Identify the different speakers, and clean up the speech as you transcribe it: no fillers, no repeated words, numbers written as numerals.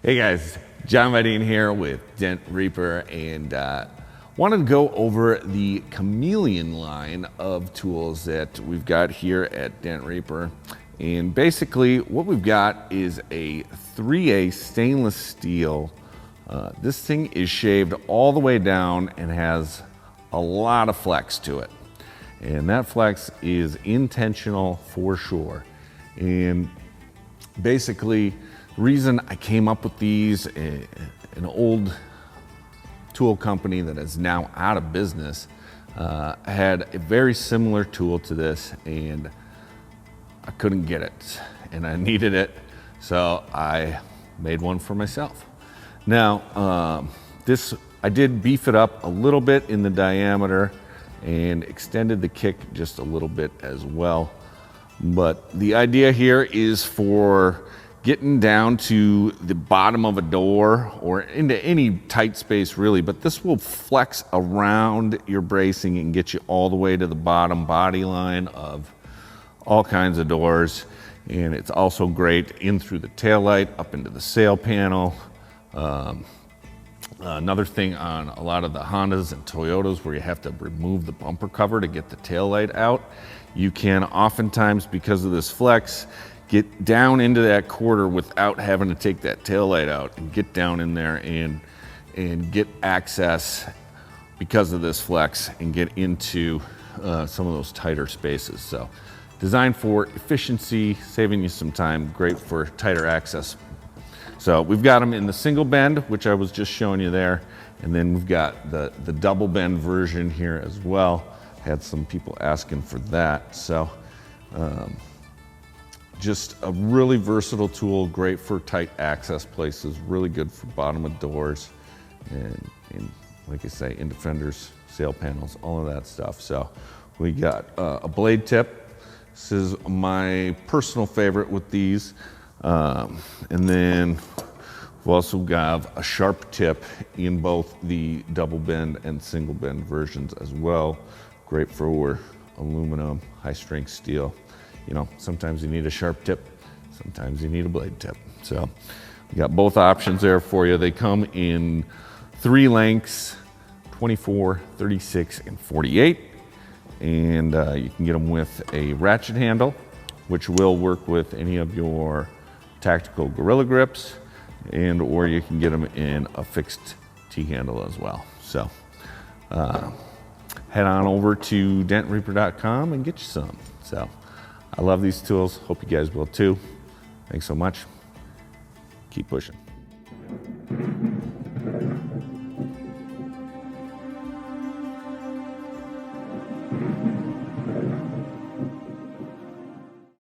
Speaker 1: Hey guys, John Vidine here with Dent Reaper, and wanted to go over the Chameleon line of tools that we've got here at Dent Reaper. And basically what we've got is a 3A stainless steel. This thing is shaved all the way down and has a lot of flex to it. And that flex is intentional for sure. And basically, the reason I came up with these, an old tool company that is now out of business, had a very similar tool to this, and I couldn't get it, and I needed it, so I made one for myself. Now, I did beef it up a little bit in the diameter and extended the kick just a little bit as well. But the idea here is for getting down to the bottom of a door or into any tight space really, but this will flex around your bracing and get you all the way to the bottom body line of all kinds of doors. And it's also great in through the taillight, up into the sail panel. Another thing on a lot of the Hondas and Toyotas where you have to remove the bumper cover to get the taillight out, you can oftentimes, because of this flex, get down into that quarter without having to take that taillight out and get down in there and get access because of this flex and get into some of those tighter spaces. So designed for efficiency, saving you some time, great for tighter access. So we've got them in the single bend, which I was just showing you there, and then we've got the double bend version here as well. Had some people asking for that. So just a really versatile tool, great for tight access places, really good for bottom of doors, and like I say, in fenders, sail panels, all of that stuff. So we got a blade tip. This is my personal favorite with these. And then we've also got a sharp tip in both the double bend and single bend versions as well. Great for aluminum, high strength steel. You know, sometimes you need a sharp tip, sometimes you need a blade tip. So we got both options there for you. They come in 3 lengths, 24, 36, and 48. And you can get them with a ratchet handle, which will work with any of your tactical gorilla grips, and or you can get them in a fixed T-handle as well. So head on over to dentreaper.com and get you some. So I love these tools. Hope you guys will too. Thanks so much. Keep pushing.